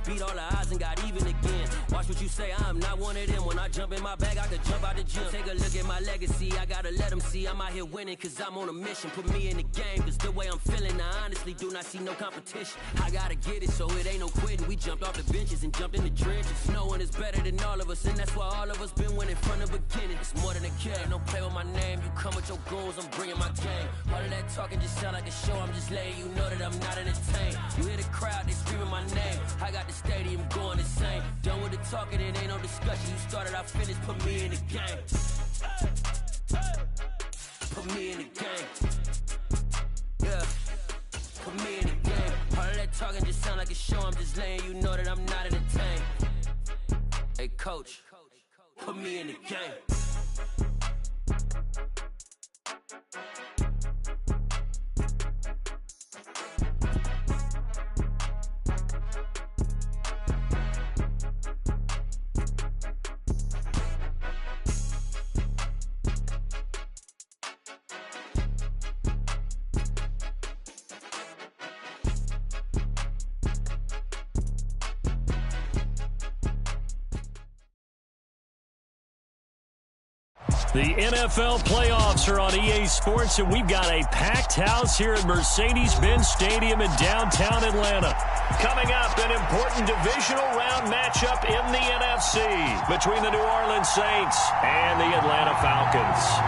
beat all the odds and got even again. Watch what you say, I'm not one of them. When I jump in my bag, I could jump out the gym. Take a look at my legacy, I gotta let them see I'm out here winning, cause I'm on a mission. Put me in the game, cause the way I'm feeling, I honestly do not see no competition. I gotta get it, so it ain't no quitting. We jumped off the benches and jumped in the trenches. No one is better than all of us, and that's why all of us been winning from the beginning. It's more than a game, don't play with my name. You come with your goons, I'm bringing my game. All of that talking just sound like a show, I'm just letting you know that I'm not entertained. You hear the crowd, they screaming my name. I got the stadium going insane. Done with the talking, it ain't no discussion. You started, I finished, put me in the game. Put me in the game. Yeah, put me in the game. All of that talking just sound like a show, I'm just letting you know that I'm not entertained. Hey coach, put me in the game. The NFL playoffs are on EA Sports, and we've got a packed house here at Mercedes-Benz Stadium in downtown Atlanta. Coming up, an important divisional round matchup in the NFC between the New Orleans Saints and the Atlanta Falcons.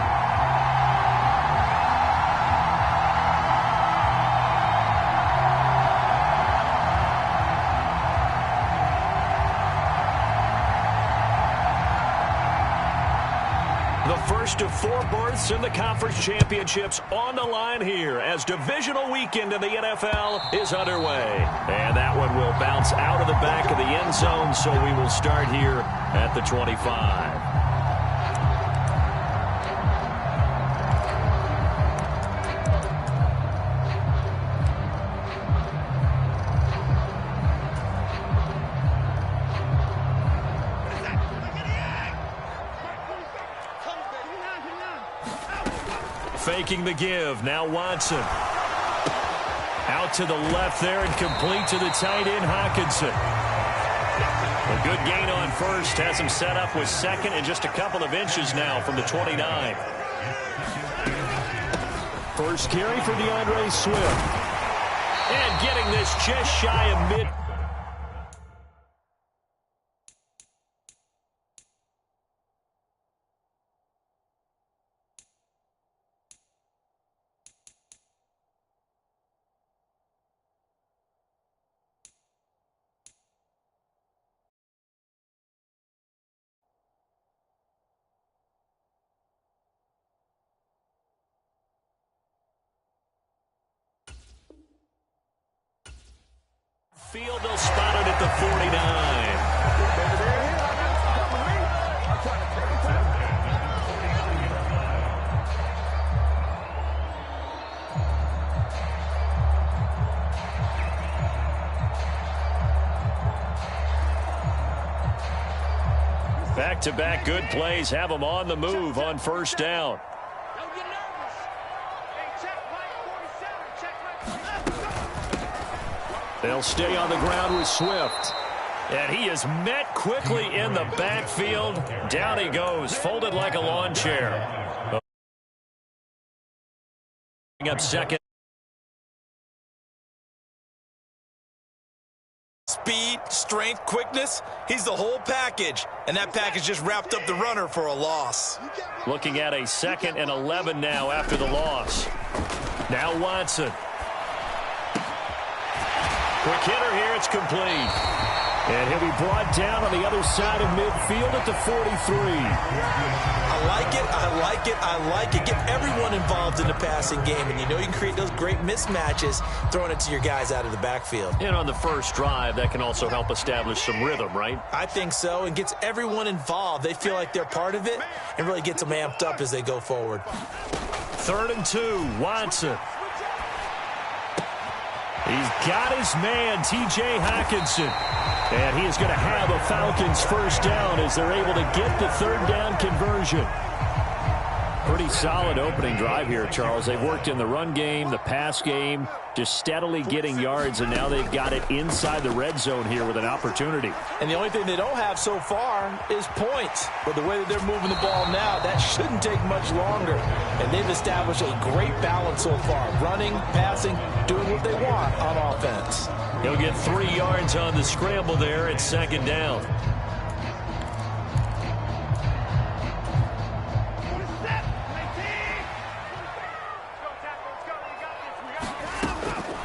The first of 4 berths in the conference championships on the line here as divisional weekend in the NFL is underway. And that one will bounce out of the back of the end zone, so we will start here at the 25. Faking the give. Now Watson. Out to the left there and complete to the tight end, Hockenson. A good gain on first. Has him set up with second and just a couple of inches now from the 29. First carry for DeAndre Swift. And getting this just shy of mid. Field, they'll spot it at the 49. Back-to-back good plays have them on the move on first down. They'll stay on the ground with Swift. And he is met quickly in the backfield. Down he goes, folded like a lawn chair. Up second. Speed, strength, quickness, he's the whole package. And that package just wrapped up the runner for a loss. Looking at a 2nd and 11 now after the loss. Now Watson. Quick hitter here, it's complete. And he'll be brought down on the other side of midfield at the 43. I like it, I like it, I like it. Get everyone involved in the passing game, and you know you can create those great mismatches throwing it to your guys out of the backfield. And on the first drive, that can also help establish some rhythm, right? I think so, and gets everyone involved. They feel like they're part of it and really gets them amped up as they go forward. 3rd and 2, Watson. He's got his man, T.J. Hockenson. And he is going to have a Falcons first down as they're able to get the 3rd down conversion. Pretty solid opening drive here, Charles. They've worked in the run game, the pass game, just steadily getting yards, and now they've got it inside the red zone here with an opportunity. And the only thing they don't have so far is points. But the way that they're moving the ball now, that shouldn't take much longer. And they've established a great balance so far. Running, passing, doing what they want on offense. He'll get 3 yards on the scramble there at second down.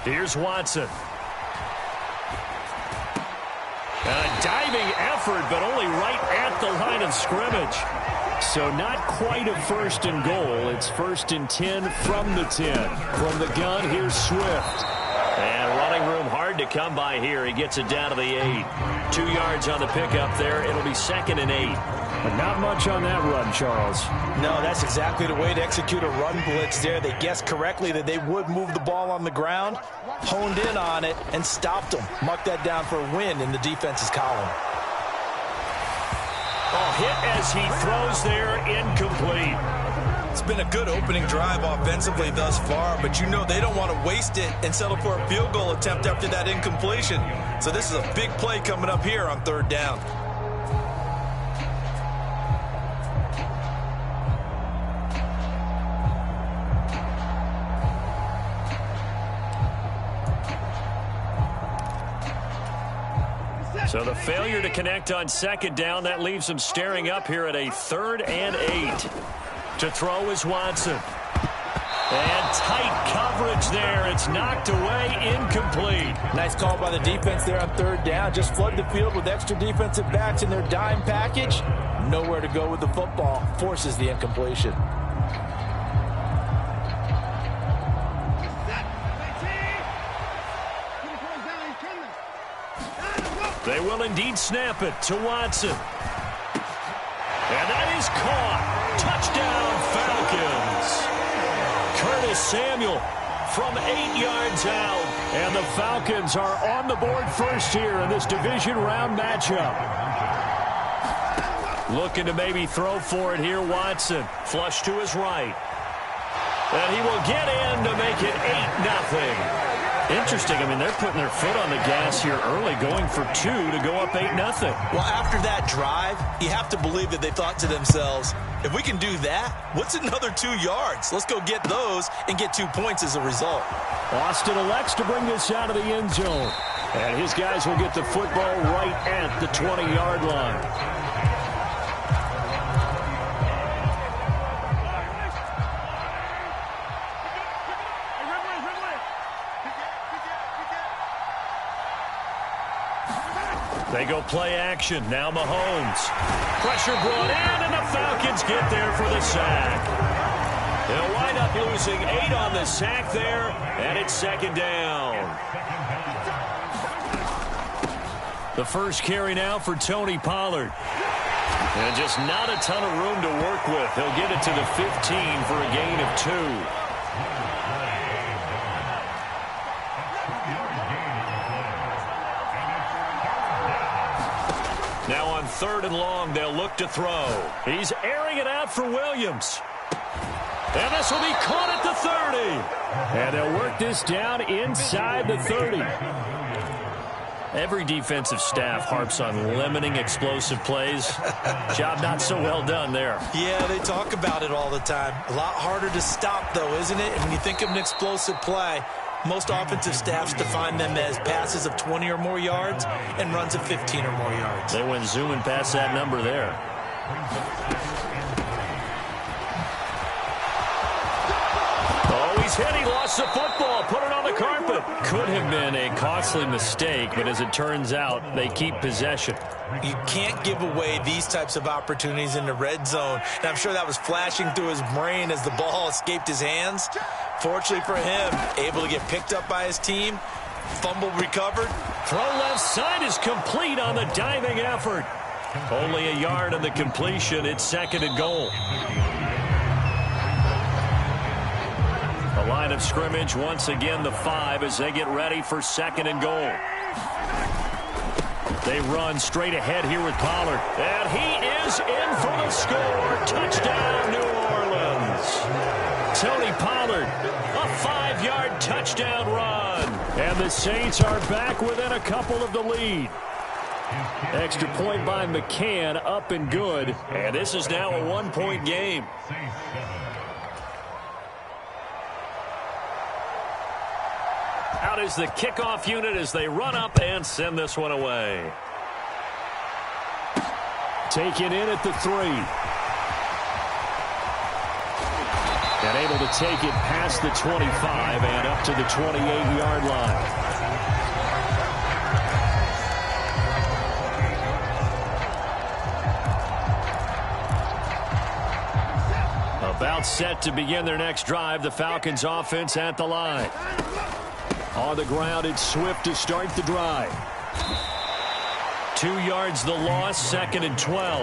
Here's Watson. A diving effort, but only right at the line of scrimmage. So not quite a first and goal. It's 1st and 10 from the 10. From the gun, here's Swift. And running room hard to come by here. He gets it down to the 8. 2 yards on the pickup there. It'll be 2nd and 8. But not much on that run, Charles. No, that's exactly the way to execute a run blitz there. They guessed correctly that they would move the ball on the ground, honed in on it, and stopped them. Mucked that down for a win in the defense's column. Oh, hit as he throws there, incomplete. It's been a good opening drive offensively thus far, but you know they don't want to waste it and settle for a field goal attempt after that incompletion. So this is a big play coming up here on 3rd down. So the failure to connect on 2nd down, that leaves them staring up here at a 3rd and 8. To throw is Watson. And tight coverage there. It's knocked away, incomplete. Nice call by the defense there on 3rd down. Just flood the field with extra defensive backs in their dime package. Nowhere to go with the football. Forces the incompletion. They will indeed snap it to Watson. And that is caught. Touchdown, Falcons. Curtis Samuel from 8 yards out. And the Falcons are on the board first here in this division round matchup. Looking to maybe throw for it here, Watson. Flush to his right. And he will get in to make it 8-0. Interesting. I mean, they're putting their foot on the gas here early, going for 2 to go up 8-0. Well, after that drive, you have to believe that they thought to themselves, if we can do that, what's another 2 yards? Let's go get those and get 2 points as a result. Austin elects to bring this out of the end zone. And his guys will get the football right at the 20-yard line. They go play action. Now Mahomes. Pressure brought in, and the Falcons get there for the sack. They'll wind up losing 8 on the sack there, and it's 2nd down. The first carry now for Tony Pollard. And just not a ton of room to work with. He'll get it to the 15 for a gain of 2. Now on 3rd and long, they'll look to throw. He's airing it out for Williams. And this will be caught at the 30. And they'll work this down inside the 30. Every defensive staff harps on limiting explosive plays. Job not so well done there. Yeah, they talk about it all the time. A lot harder to stop, though, isn't it? And when you think of an explosive play, most offensive staffs define them as passes of 20 or more yards and runs of 15 or more yards. They went zooming past that number there. Oh, he's hit. He lost the football. Put it on the carpet. Could have been a costly mistake, but as it turns out, they keep possession. You can't give away these types of opportunities in the red zone. And I'm sure that was flashing through his brain as the ball escaped his hands. Fortunately for him, able to get picked up by his team. Fumble recovered. Throw left side is complete on the diving effort. Only a yard on the completion. It's 2nd and goal. The line of scrimmage, once again, the 5 as they get ready for 2nd and goal. They run straight ahead here with Pollard. And he is in for the score. Touchdown, New Orleans. Tony Pollard, a 5-yard touchdown run. And the Saints are back within a couple of the lead. Extra point by McCann, up and good. And this is now a 1-point game. Out is the kickoff unit as they run up and send this one away. Taken in at the 3. And able to take it past the 25 and up to the 28-yard line. About set to begin their next drive. The Falcons offense at the line. On the ground, it's Swift to start the drive. 2 yards the loss, 2nd and 12.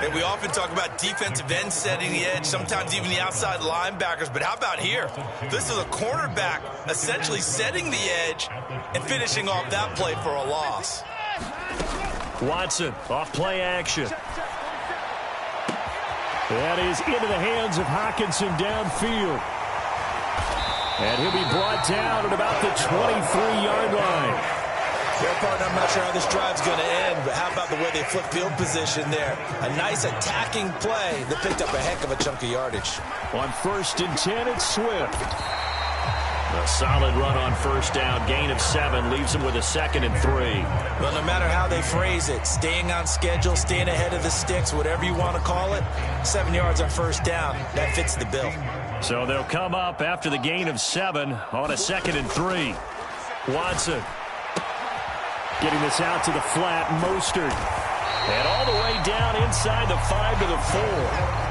And we often talk about defensive ends setting the edge, sometimes even the outside linebackers. But how about here? This is a cornerback essentially setting the edge and finishing off that play for a loss. Watson off play action. That is into the hands of Hockenson downfield. And he'll be brought down at about the 23-yard line. Well, partner, I'm not sure how this drive's going to end, but how about the way they flip field position there? A nice attacking play that picked up a heck of a chunk of yardage. On 1st and 10, it's Swift. A solid run on 1st down. Gain of 7 leaves him with a 2nd and 3. Well, no matter how they phrase it, staying on schedule, staying ahead of the sticks, whatever you want to call it, 7 yards on 1st down, that fits the bill. So they'll come up after the gain of 7 on a 2nd and 3. Watson getting this out to the flat. Mostert. And all the way down inside the 5 to the 4.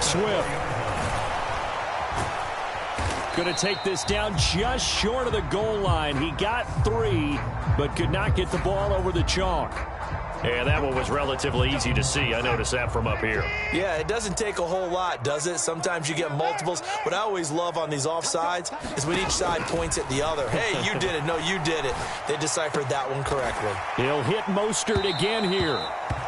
Swift. Going to take this down just short of the goal line. He got 3, but could not get the ball over the chalk. And that one was relatively easy to see. I noticed that from up here. Yeah, it doesn't take a whole lot, does it? Sometimes you get multiples. What I always love on these offsides is when each side points at the other. Hey, you did it. No, you did it. They deciphered that one correctly. He'll hit Mostert again here.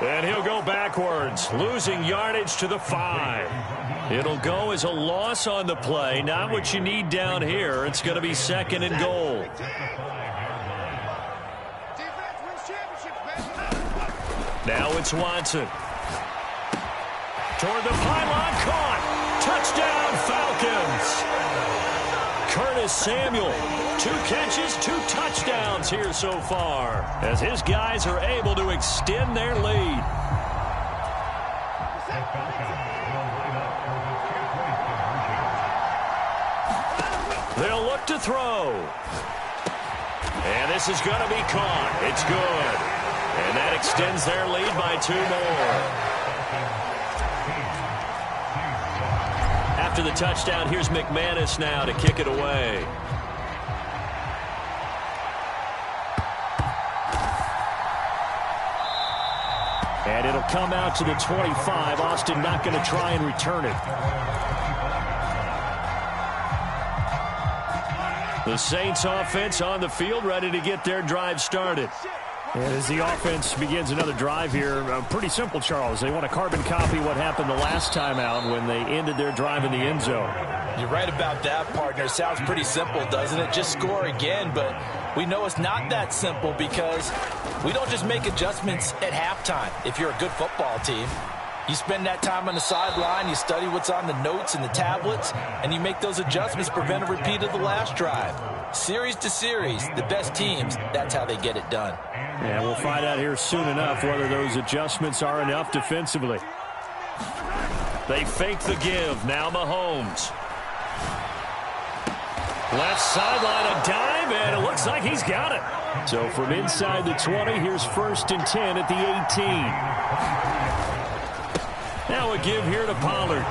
And he'll go backwards, losing yardage to the 5. It'll go as a loss on the play. Not what you need down here. It's going to be 2nd and goal. Now it's Watson. Toward the pylon, caught. Touchdown, Falcons. Curtis Samuel, 2 catches, 2 touchdowns here so far, as his guys are able to extend their lead. They'll look to throw. And this is going to be caught. It's good. And that extends their lead by 2 more. After the touchdown, here's McManus now to kick it away. And it'll come out to the 25. Austin not going to try and return it. The Saints offense on the field, ready to get their drive started. And as the offense begins another drive here, pretty simple, Charles. They want to carbon copy what happened the last time out when they ended their drive in the end zone. You're right about that, partner. It sounds pretty simple, doesn't it? Just score again, but we know it's not that simple because we don't just make adjustments at halftime. If you're a good football team, you spend that time on the sideline, you study what's on the notes and the tablets, and you make those adjustments, prevent a repeat of the last drive. Series to series, the best teams, that's how they get it done. Yeah, we'll find out here soon enough whether those adjustments are enough defensively. They fake the give. Now Mahomes. Left sideline, a dive, and it looks like he's got it. So from inside the 20, here's 1st and 10 at the 18. Now a give here to Pollard.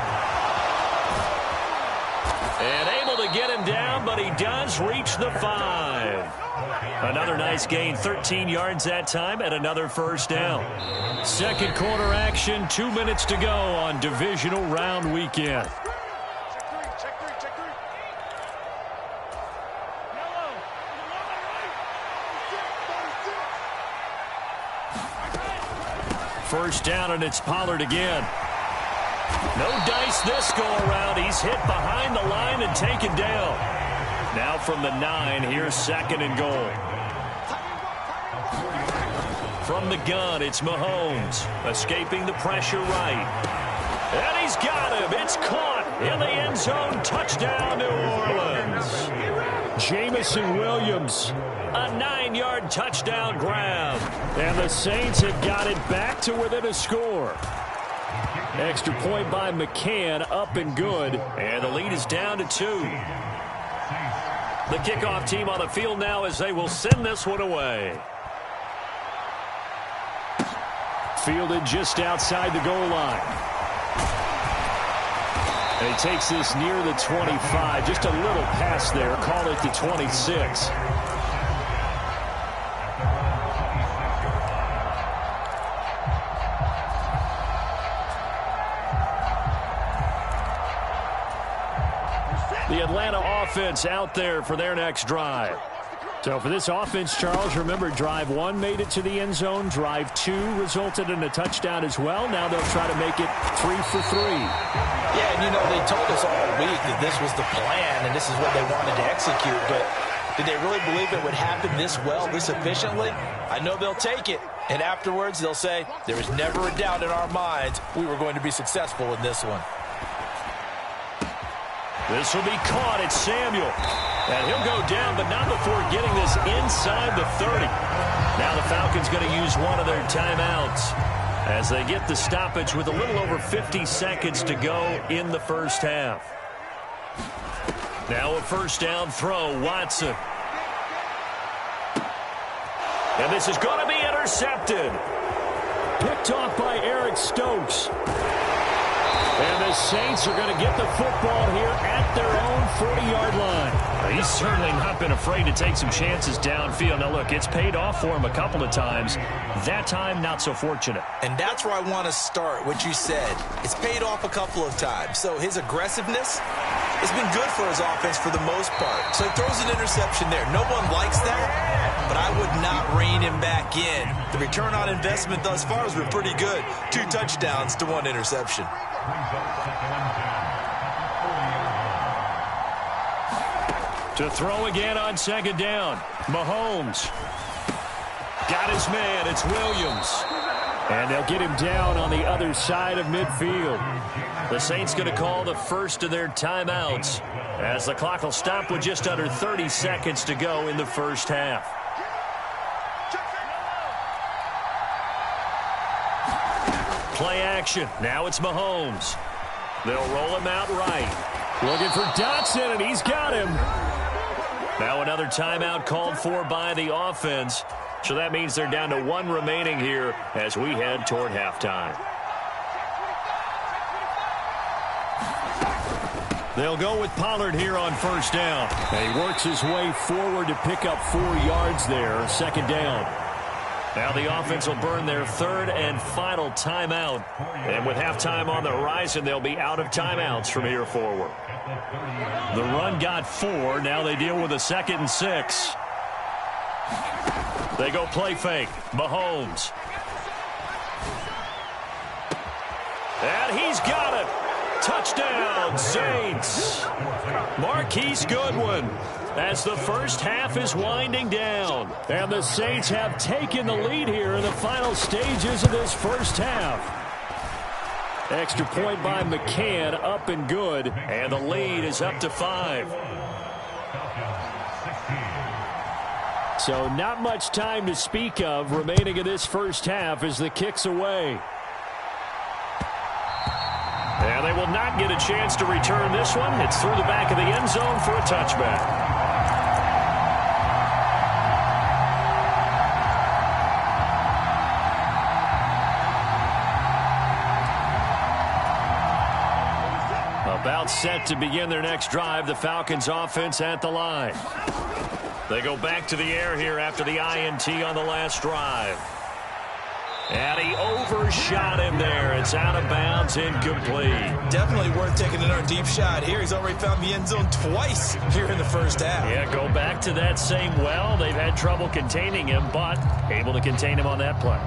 And able to get him down, but he does reach the 5. Another nice gain, 13 yards that time, and another 1st down. Second quarter action, 2 minutes to go on divisional round weekend. first down, and it's Pollard again. No dice this go-around. He's hit behind the line and taken down. Now from the 9, here's 2nd and goal. From the gun, it's Mahomes, escaping the pressure right. And he's got him. It's caught in the end zone. Touchdown, New Orleans. Jamison Williams, a 9-yard touchdown grab. And the Saints have got it back to within a score. Extra point by McCann, up and good. And the lead is down to 2. The kickoff team on the field now as they will send this one away. Fielded just outside the goal line. And he takes this near the 25. Just a little pass there. Call it the 26. The Atlanta offense out there for their next drive. So for this offense, Charles, remember, drive 1 made it to the end zone. Drive 2 resulted in a touchdown as well. Now they'll try to make it 3 for 3. Yeah, and you know, they told us all week that this was the plan and this is what they wanted to execute. But did they really believe it would happen this well, this efficiently? I know they'll take it. And afterwards, they'll say, there was never a doubt in our minds we were going to be successful in this one. This will be caught. It's Samuel. And he'll go down, but not before getting this inside the 30. Now the Falcons going to use one of their timeouts as they get the stoppage with a little over 50 seconds to go in the first half. Now a first down throw, Watson. And this is going to be intercepted. Picked off by Eric Stokes. And the Saints are going to get the football here at their own 40-yard line. He's certainly not been afraid to take some chances downfield. Now, look, it's paid off for him a couple of times. That time, not so fortunate. And that's where I want to start, what you said. It's paid off a couple of times. So his aggressiveness has been good for his offense for the most part. So he throws an interception there. No one likes that, but I would not rein him back in. The return on investment thus far has been pretty good. 2 touchdowns to 1 interception. To throw again on 2nd down. Mahomes. Got his man. It's Williams. And they'll get him down on the other side of midfield. The Saints going to call the first of their timeouts as the clock will stop with just under 30 seconds to go in the first half. Play action. Now it's Mahomes. They'll roll him out right. Looking for Dotson, and he's got him. Now another timeout called for by the offense. So that means they're down to 1 remaining here as we head toward halftime. They'll go with Pollard here on first down. And he works his way forward to pick up 4 yards there. 2nd down. Now the offense will burn their 3rd and final timeout. And with halftime on the horizon, they'll be out of timeouts from here forward. The run got 4. Now they deal with a 2nd and 6. They go play fake. Mahomes. And he's got it. Touchdown, Saints. Marquise Goodwin as the first half is winding down. And the Saints have taken the lead here in the final stages of this first half. Extra point by McCann, up and good. And the lead is up to 5. So not much time to speak of remaining in this first half as the kick's away. And they will not get a chance to return this one. It's through the back of the end zone for a touchback. About set to begin their next drive, the Falcons offense at the line. They go back to the air here after the INT on the last drive. And he overshot him there. It's out of bounds, incomplete. Definitely worth taking another deep shot here. He's already found the end zone twice here in the first half. Yeah, go back to that same well. They've had trouble containing him, but able to contain him on that play.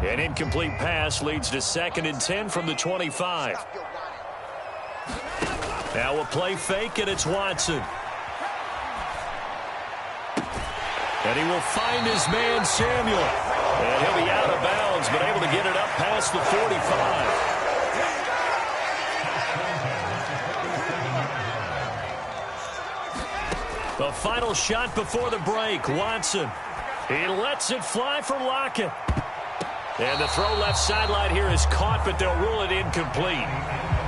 An incomplete pass leads to 2nd and 10 from the 25. Now a play fake, and it's Watson. And he will find his man, Samuel. And he'll be out of bounds, but able to get it up past the 45. The final shot before the break, Watson. He lets it fly for Lockett. And the throw left sideline here is caught, but they'll rule it incomplete.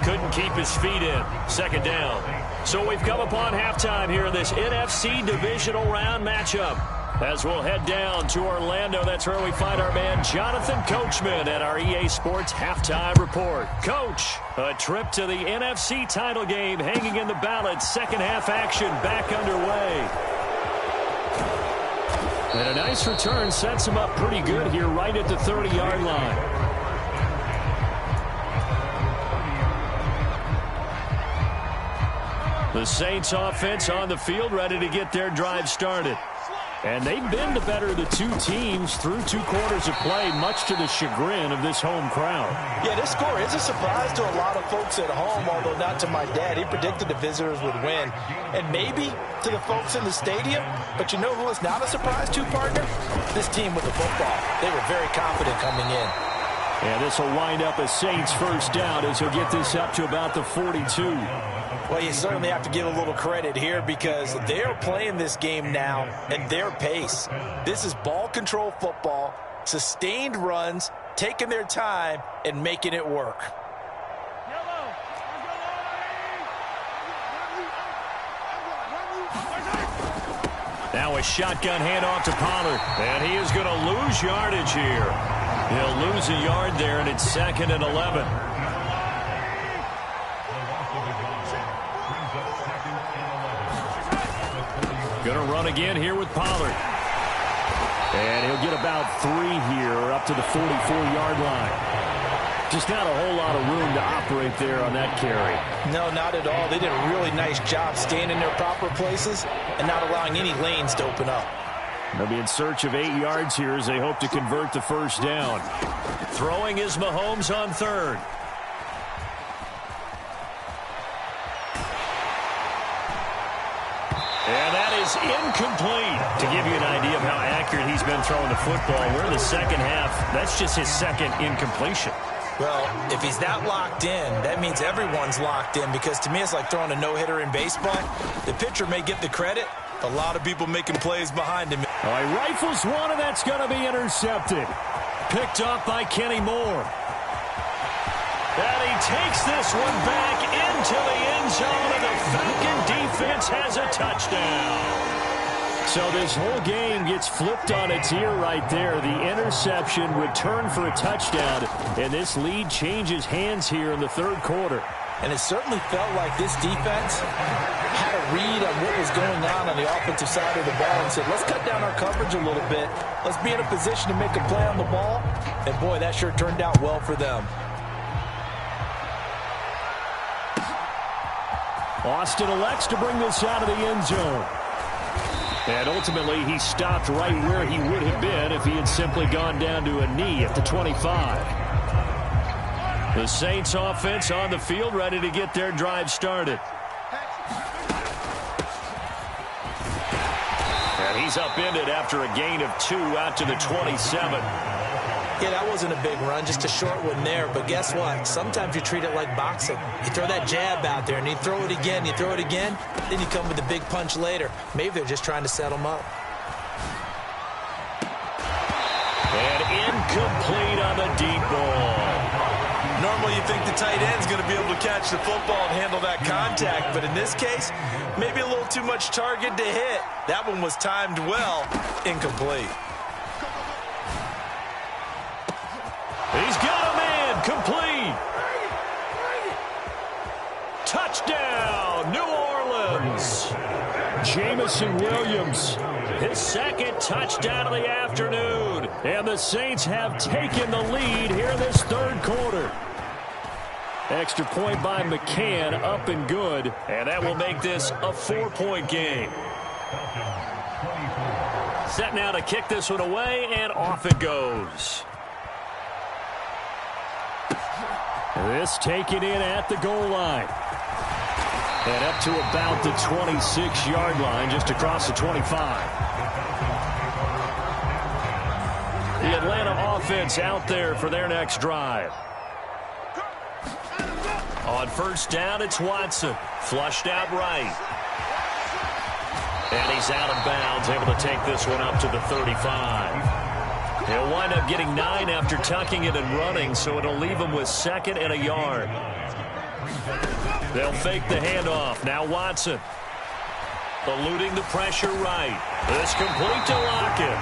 Couldn't keep his feet in. 2nd down. So we've come upon halftime here in this NFC divisional round matchup. As we'll head down to Orlando, that's where we find our man Jonathan Coachman at our EA Sports Halftime Report. Coach, a trip to the NFC title game hanging in the balance. Second half action back underway. And a nice return sets him up pretty good here right at the 30-yard line. The Saints offense on the field ready to get their drive started. And they've been the better of the two teams through 2 quarters of play, much to the chagrin of this home crowd. Yeah, this score is a surprise to a lot of folks at home, although not to my dad. He predicted the visitors would win. And maybe to the folks in the stadium. But you know who is not a surprise to, partner? This team with the football. They were very confident coming in. And this will wind up a Saints first down as he'll get this up to about the 42. Well, you certainly have to give a little credit here because they're playing this game now at their pace. This is ball control football, sustained runs, taking their time, and making it work. Now a shotgun handoff to Pollard, and he is going to lose yardage here. He'll lose a yard there, and it's 2nd and 11. Going to run again here with Pollard. And he'll get about 3 here up to the 44-yard line. Just not a whole lot of room to operate there on that carry. No, not at all. They did a really nice job staying in their proper places and not allowing any lanes to open up. They'll be in search of 8 yards here as they hope to convert the first down. Throwing is Mahomes on 3rd. And that is incomplete. To give you an idea of how accurate he's been throwing the football, we're in the second half. That's just his 2nd incompletion. Well, if he's that locked in, that means everyone's locked in because to me it's like throwing a no-hitter in baseball. The pitcher may get the credit. A lot of people making plays behind him. All right, rifles one, and that's going to be intercepted. Picked up by Kenny Moore. And he takes this one back into the end zone, and the Falcon defense has a touchdown. So this whole game gets flipped on its ear right there. The interception, return for a touchdown, and this lead changes hands here in the 3rd quarter. And it certainly felt like this defense had a read on what was going on the offensive side of the ball and said, let's cut down our coverage a little bit. Let's be in a position to make a play on the ball. And, boy, that sure turned out well for them. Austin elects to bring this out of the end zone. And ultimately, he stopped right where he would have been if he had simply gone down to a knee at the 25. The Saints offense on the field ready to get their drive started. And he's upended after a gain of 2 out to the 27. Yeah, that wasn't a big run, just a short one there. But guess what? Sometimes you treat it like boxing. You throw that jab out there, and you throw it again, you throw it again, then you come with a big punch later. Maybe they're just trying to set them up. And incomplete on the deep ball. Normally you think the tight end's going to be able to catch the football and handle that contact, but in this case, maybe a little too much target to hit. That one was timed well, incomplete. He's got a man, complete. Touchdown, New Orleans. Jamison Williams, his 2nd touchdown of the afternoon. And the Saints have taken the lead here this 3rd quarter. Extra point by McCann, up and good. And that will make this a 4-point game. Set now to kick this one away, and off it goes. This taken in at the goal line. And up to about the 26-yard line, just across the 25. The Atlanta offense out there for their next drive. On first down, it's Watson. Flushed out right. And he's out of bounds, able to take this one up to the 35. He'll wind up getting 9 after tucking it and running, so it'll leave him with 2nd and a yard. They'll fake the handoff. Now Watson. Eluding the pressure right. This complete to Lockett.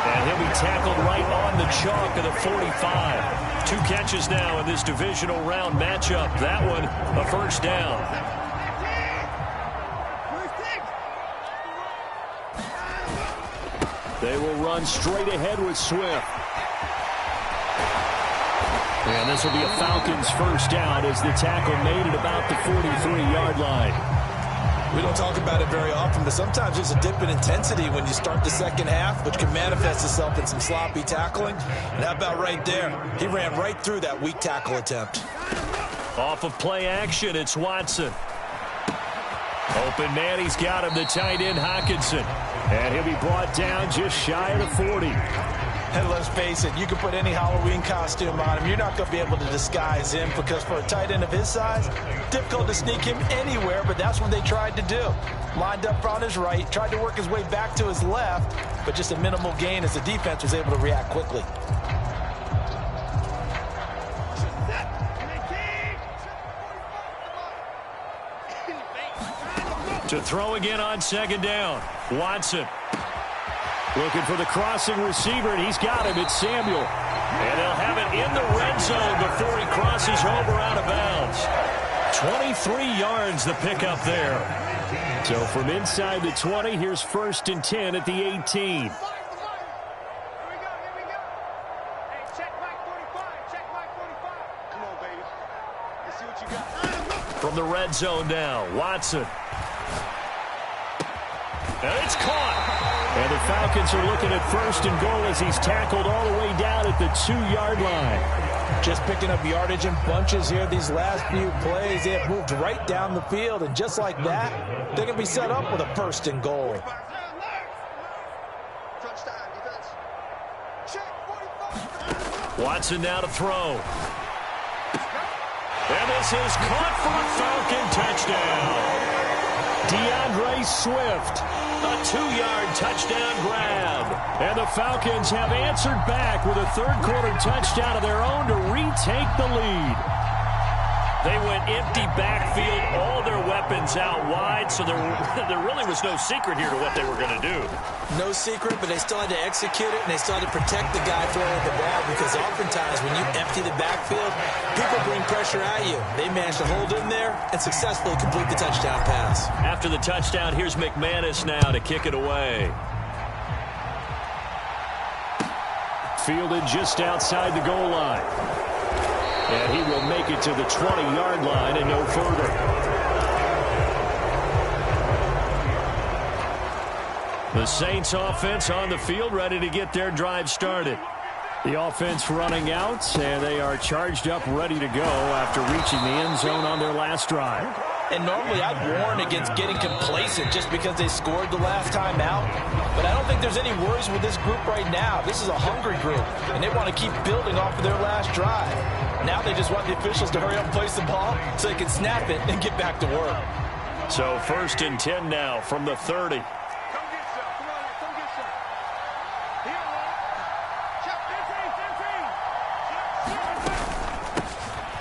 And he'll be tackled right on the chalk of the 45. 2 catches now in this divisional round matchup. That one, a first down. They will run straight ahead with Swift. And this will be a Falcons first down as the tackle made at about the 43-yard line. We don't talk about it very often, but sometimes there's a dip in intensity when you start the second half, which can manifest itself in some sloppy tackling. And how about right there? He ran right through that weak tackle attempt. Off of play action, it's Watson. Open man, he's got him, the tight end Hockenson. And he'll be brought down just shy of the 40. And let's face it, you can put any Halloween costume on him. You're not going to be able to disguise him because for a tight end of his size, difficult to sneak him anywhere, but that's what they tried to do. Lined up on his right, tried to work his way back to his left, but just a minimal gain as the defense was able to react quickly. To throw again on second down. Watson. Looking for the crossing receiver, and he's got him. It's Samuel. And they'll have it in the red zone before he crosses over out of bounds. 23 yards the pickup there. So from inside the 20, here's 1st and 10 at the 18. From the red zone now, Watson. And it's caught. And the Falcons are looking at 1st and goal as he's tackled all the way down at the 2-yard line. Just picking up yardage in bunches here these last few plays. They have moved right down the field, and just like that, they're going to be set up with a 1st and goal. Watson now to throw. And this is caught for a Falcon touchdown. DeAndre Swift, a 2-yard touchdown grab. And the Falcons have answered back with a third-quarter touchdown of their own to retake the lead. They went empty backfield, all their weapons out wide, so there really was no secret here to what they were going to do. No secret, but they still had to execute it, and they still had to protect the guy throwing the ball, because oftentimes when you empty the backfield, people bring pressure at you. They managed to hold in there and successfully complete the touchdown pass. After the touchdown, here's McManus now to kick it away. Fielded just outside the goal line. And he will make it to the 20-yard line and no further. The Saints offense on the field, ready to get their drive started. The offense running out, and they are charged up, ready to go after reaching the end zone on their last drive. And normally I'd warn against getting complacent just because they scored the last time out. But I don't think there's any worries with this group right now. This is a hungry group, and they want to keep building off of their last drive. Now they just want the officials to hurry up and place the ball so they can snap it and get back to work. So 1st and 10 now from the 30.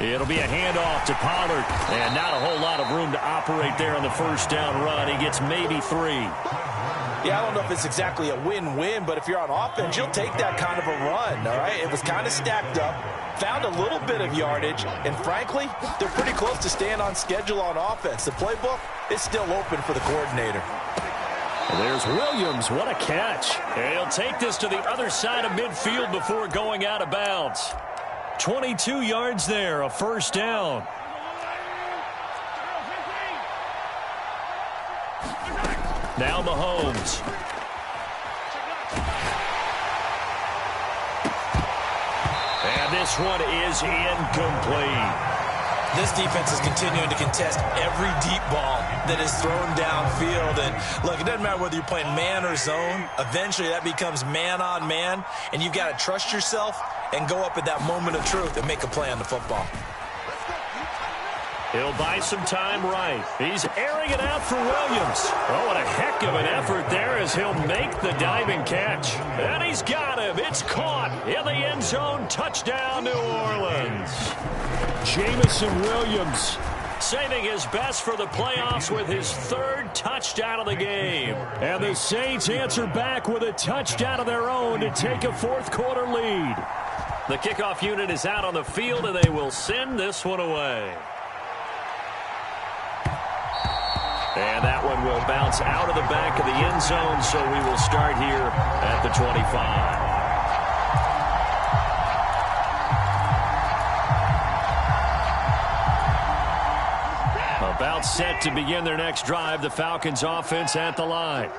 It'll be a handoff to Pollard, and not a whole lot of room to operate there on the first down run. He gets maybe 3. Yeah, I don't know if it's exactly a win-win, but if you're on offense, you'll take that kind of a run, all right? It was kind of stacked up, found a little bit of yardage, and frankly, they're pretty close to staying on schedule on offense. The playbook is still open for the coordinator. And there's Williams. What a catch. And he'll take this to the other side of midfield before going out of bounds. 22 yards there, a first down. Now Mahomes. And this one is incomplete. This defense is continuing to contest every deep ball that is thrown downfield. And look, it doesn't matter whether you're playing man or zone. Eventually, that becomes man on man, and you've got to trust yourself and go up at that moment of truth and make a play on the football. He'll buy some time right. He's airing it out for Williams. Oh, what a heck of an effort there as he'll make the diving catch. And he's got him. It's caught in the end zone. Touchdown, New Orleans. Jamison Williams saving his best for the playoffs with his third touchdown of the game. And the Saints answer back with a touchdown of their own to take a fourth-quarter lead. The kickoff unit is out on the field, and they will send this one away. And that one will bounce out of the back of the end zone, so we will start here at the 25. About set to begin their next drive, the Falcons offense at the line.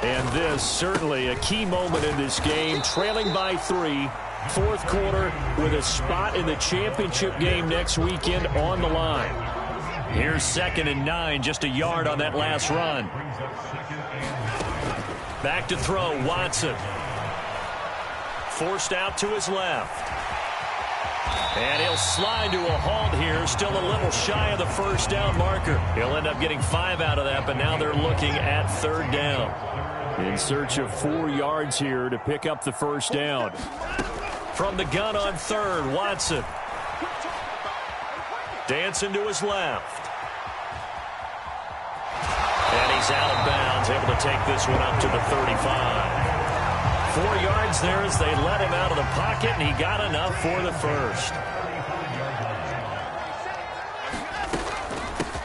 And this certainly a key moment in this game, trailing by 3, fourth quarter with a spot in the championship game next weekend on the line. Here's 2nd and 9, just a yard on that last run. Back to throw, Watson. Forced out to his left. And he'll slide to a halt here, still a little shy of the first down marker. He'll end up getting 5 out of that, but now they're looking at 3rd down. In search of 4 yards here to pick up the first down. From the gun on 3rd, Watson. Dancing to his left. And he's out of bounds, able to take this one up to the 35. 4 yards there as they let him out of the pocket, and he got enough for the first.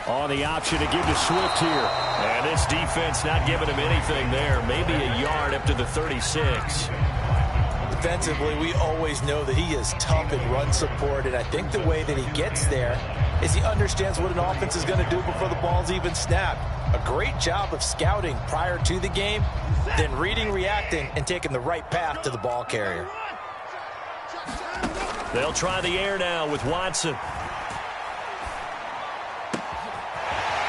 On the option to give to Swift here. And this defense not giving him anything there. Maybe a yard up to the 36. Defensively, we always know that he is tough in run support, and I think the way that he gets there is he understands what an offense is going to do before the ball's even snapped. A great job of scouting prior to the game, then reading, reacting, and taking the right path to the ball carrier. They'll try the air now with Watson.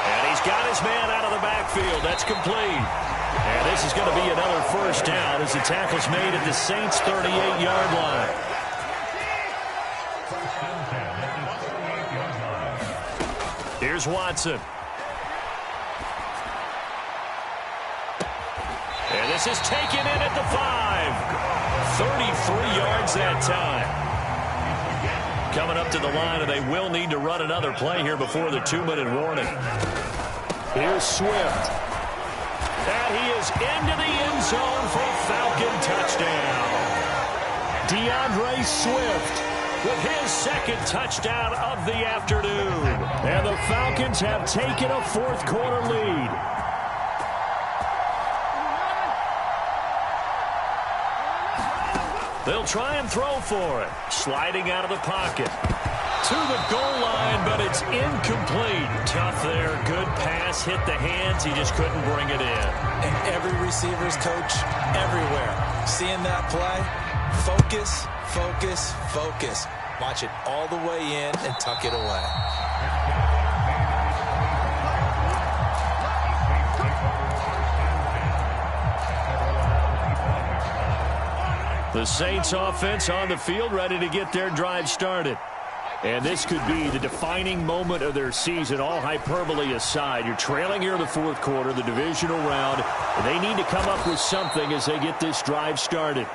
And he's got his man out of the backfield. That's complete. And this is going to be another first down as the tackle's made at the Saints' 38-yard line. Here's Watson. And this is taken in at the 5. 33 yards that time. Coming up to the line, and they will need to run another play here before the 2-minute warning. Here's Swift. And he is into the end zone for a Falcon touchdown. DeAndre Swift with his 2nd touchdown of the afternoon. And the Falcons have taken a fourth-quarter lead. They'll try and throw for it. Sliding out of the pocket. To the goal line, but it's incomplete. Tough there. Good pass. Hit the hands. He just couldn't bring it in. And every receiver's coach everywhere. Seeing that play, focus, focus, focus. Watch it all the way in and tuck it away. The Saints offense on the field, ready to get their drive started. And this could be the defining moment of their season, all hyperbole aside. You're trailing here in the fourth quarter, the divisional round, and they need to come up with something as they get this drive started.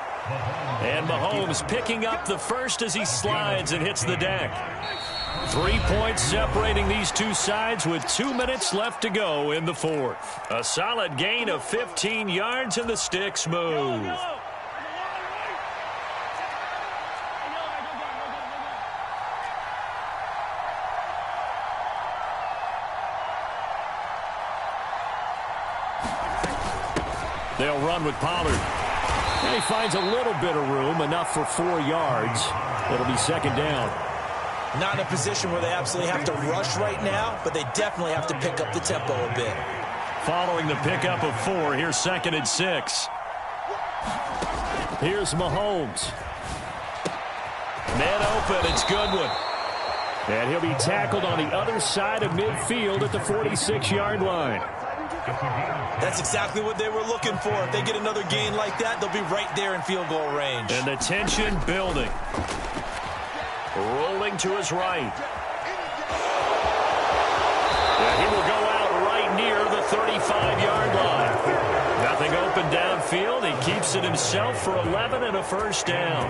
And Mahomes picking up the first as he slides and hits the deck. 3 points separating these two sides with 2 minutes left to go in the fourth. A solid gain of 15 yards and the sticks move. They'll run with Pollard. And he finds a little bit of room, enough for 4 yards. It'll be 2nd down. Not in a position where they absolutely have to rush right now, but they definitely have to pick up the tempo a bit. Following the pickup of 4, here's 2nd and 6. Here's Mahomes. Man open, it's Goodwin. And he'll be tackled on the other side of midfield at the 46-yard line. That's exactly what they were looking for. If they get another gain like that, they'll be right there in field goal range. And the tension building. Rolling to his right. And he will go out right near the 35-yard line. Nothing open downfield. He keeps it himself for 11 and a first down.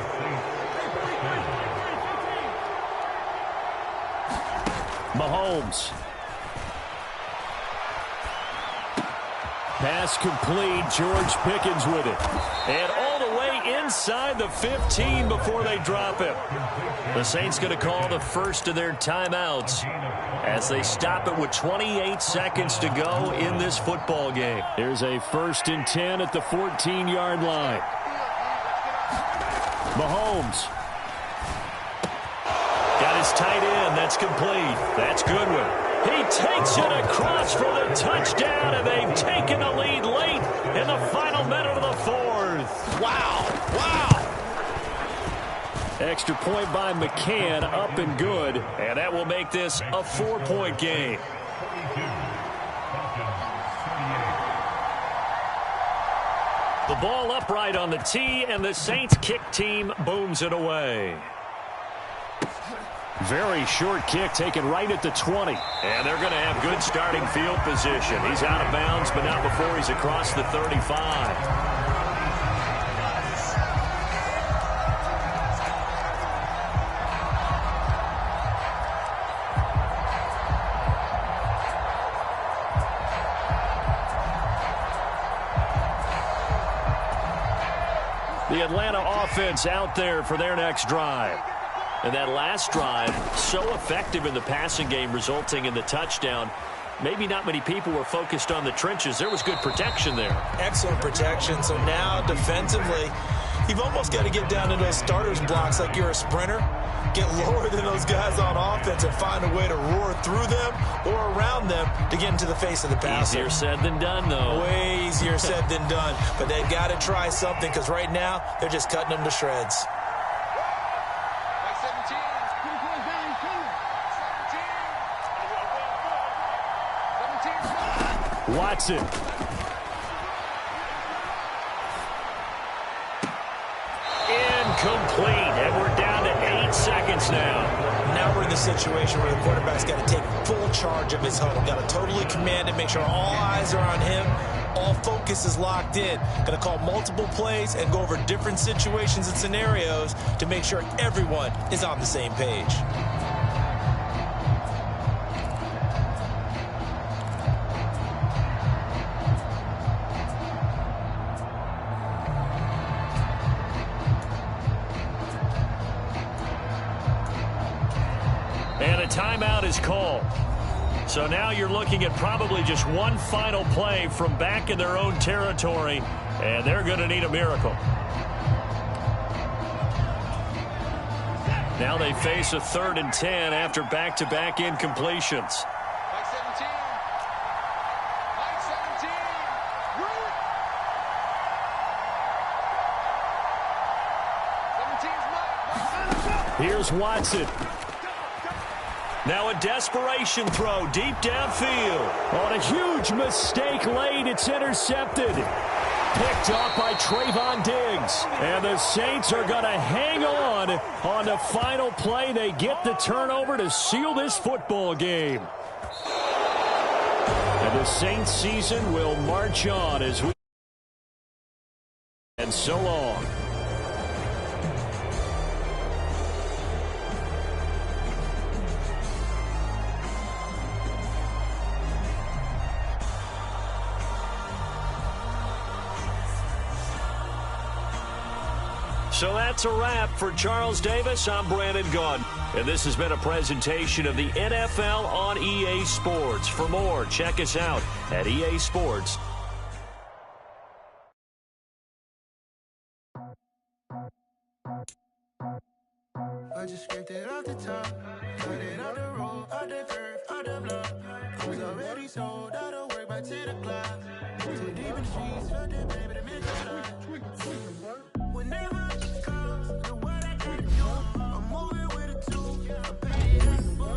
Mahomes. Pass complete. George Pickens with it. And all the way inside the 15 before they drop him. The Saints going to call the first of their timeouts as they stop it with 28 seconds to go in this football game. Here's a 1st and 10 at the 14-yard line. Mahomes. Got his tight end. That's complete. That's Goodwin. He takes it across for the touchdown, and they've taken the lead late in the final minute of the 4th. Wow. Wow. Extra point by McCann, up and good, and that will make this a 4-point game. The ball upright on the tee, and the Saints kick team booms it away. Very short kick taken right at the 20. And they're going to have good starting field position. He's out of bounds, but not before he's across the 35. The Atlanta offense out there for their next drive. And that last drive, so effective in the passing game, resulting in the touchdown. Maybe not many people were focused on the trenches. There was good protection there. Excellent protection. So now defensively, you've almost got to get down to those starters blocks like you're a sprinter. Get lower than those guys on offense and find a way to roar through them or around them to get into the face of the passer. Easier said than done, though. Way easier said than done. But they've got to try something because right now they're just cutting them to shreds. Watson. Incomplete. And we're down to 8 seconds now. Now we're in the situation where the quarterback's got to take full charge of his huddle. Got to totally command it, make sure all eyes are on him. All focus is locked in. Going to call multiple plays and go over different situations and scenarios to make sure everyone is on the same page. And a timeout is called. So now you're looking at probably just one final play from back in their own territory, and they're going to need a miracle. Now they face a 3rd and 10 after back-to-back incompletions. Here's Watson. Now a desperation throw deep downfield. On a huge mistake late, it's intercepted. Picked off by Trayvon Diggs. And the Saints are going to hang on the final play. They get the turnover to seal this football game. And the Saints season will march on as we... And so long. So that's a wrap for Charles Davis. I'm Brandon Gunn. And this has been a presentation of the NFL on EA Sports. For more, check us out at EA Sports. I just scraped it off the top, cut it on the road, on the curve, on the block. I was already sold, I don't work by 10 o'clock. Too deep in the streets, felt it, baby, to make it stop. Whenever it comes, the what I gotta do, I'm moving with a two, I'm paying it.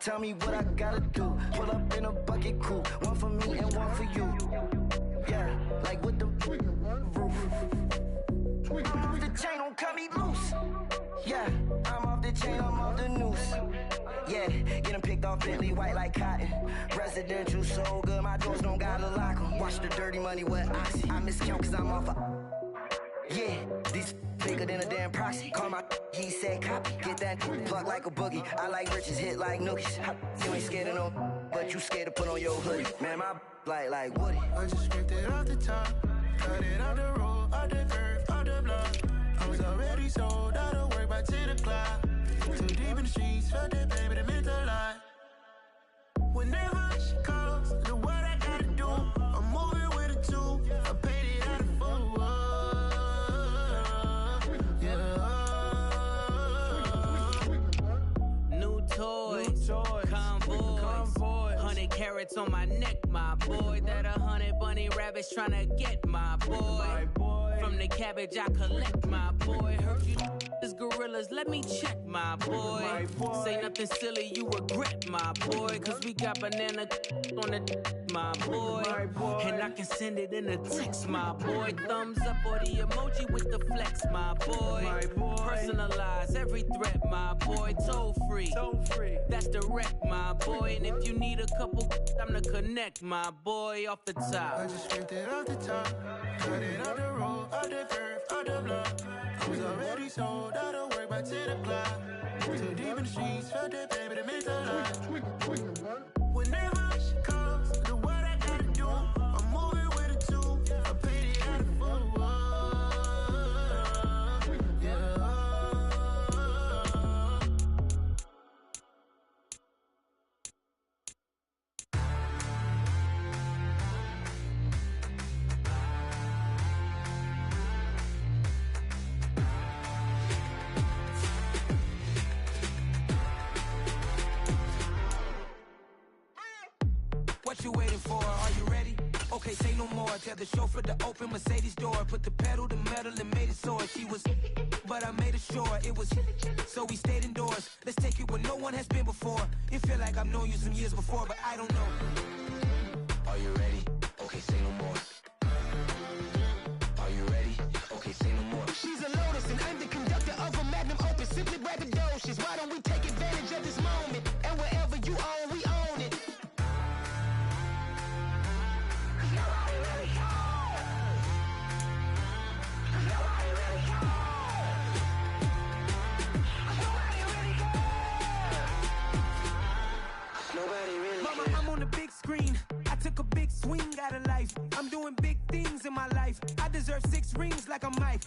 Tell me what I gotta do. Pull up in a bucket coupe, one for me and one for you. Yeah, like with the roof. I'm off the chain, don't cut me loose. Yeah, I'm off the chain, I'm off the noose. Yeah, getting picked off Bentley, white like cotton. Residential so good, my doors don't gotta lock 'em. Watch the dirty money with Oxy. I miscount cause I'm off a... Yeah, these bigger than a damn proxy. Call my he said copy. Get that plug like a boogie. I like riches, hit like nookies. You ain't scared of no, but you scared to put on your hoodie. Man, my like Woody. I just scraped it off the top. Cut it on the road, on the curve, on the block. I was already sold out of work by 10 o'clock. Too deep in the streets, felt that baby, that meant a lot. Whenever she calls, the what I gotta do, I'm moving with a two. I paid it out of full. Yeah. New toys, convoys, 100 carats on my neck, my boy. That 100 bunny rabbits tryna get my boy. From the cabbage I collect, my boy. Heard you is gorillas, let me check, my boy. Say nothing silly, you regret, my boy. Cause we got banana on the my boy. And I can send it in a text, my boy. Thumbs up or the emoji with the flex, my boy. Personalize every threat, my boy. Toll free, that's direct, my boy. And if you need a couple, I'm the connect, my boy. Off the top, I just scraped it off the top. Cut it on the road, on the curve, on the block. I was already sold out of work by 10 o'clock. Too deep in the streets, felt that baby, that meant a lot. Whenever she calls, the what I gotta do, I'm moving with a two. I paid it out of full. Yeah. What you waiting for? Are you ready? Okay, say no more. Tell the chauffeur to open Mercedes door. Put the pedal to metal and made it soar. She was, but I made it sure it was. So we stayed indoors. Let's take it where no one has been before. It feel like I've known you some years before, but I don't know. Are you ready? Okay, say no more. Are you ready? Okay, say no more. She's a Lotus and I'm the conductor of a Magnum Opus. Simply braggadocious. Why don't we take advantage of this moment? And wherever you own, we own it. I'm on the big screen. I took a big swing out of life. I'm doing big things in my life. I deserve 6 rings like I'm Mike.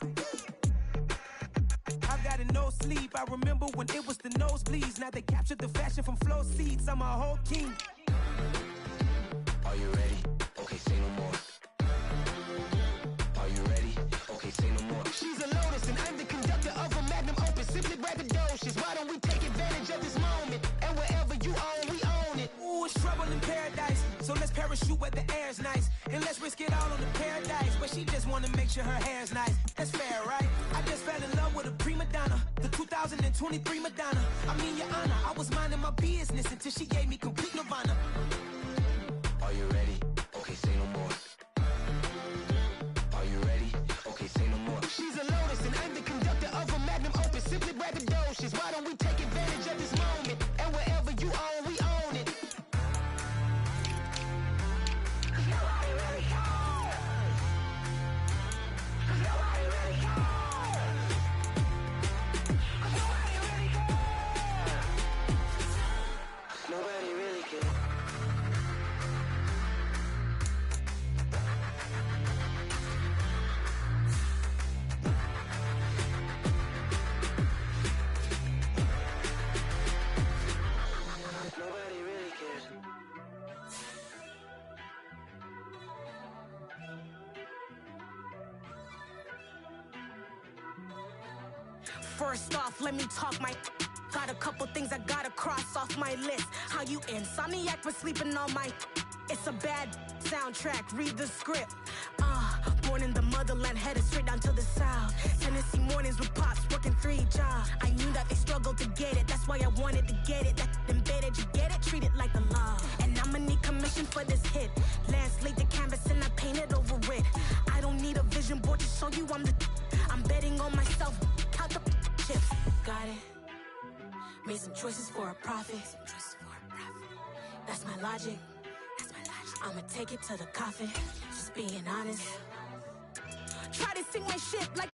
I've got no sleep. I remember when it was the nosebleeds. Now they captured the fashion from flow seats. I'm a whole king. Are you ready? Okay, say no more. Are you ready? Okay, say no more. She's a Lotus and I'm the conductor of a Magnum Opus. Simply braggadocious. Why don't we take advantage of this moment? And wherever you own, we own it. Ooh, it's trouble in paradise. So let's parachute where the air's nice. And let's risk it all on the paradise. But she just wanna make sure her hair's nice. That's fair, right? I just fell in love with a prima donna. The 2023 Madonna. I mean, your honor, I was minding my business until she gave me complete nirvana. Are you ready? Okay, say no more. Are you ready? Okay, say no more. She's a Lotus and I'm the conductor of a Magnum Opus. Simply braggadocious. Why don't we take advantage of this moment? And wherever you own, we own it. Nobody really cares. Nobody really cares. Nobody really cares. Nobody really cares. Nobody really cares. First off, let me talk my. Got a couple things I gotta cross off my list. How you insomniac for sleeping on my. It's a bad soundtrack. Read the script. Born in the motherland, headed straight down to the south. Tennessee mornings with pops, working 3 jobs. I knew that they struggled to get it, that's why I wanted to get it. That embedded, you get it, treat it like the law. And I'ma need commission for this hit. Lance laid the canvas and I painted over it. I don't need a vision board to show you I'm betting on myself, count the chips. Got it. Made some choices for a profit. That's my logic. I'ma take it to the coffin. Just being honest. Try to sing my shit like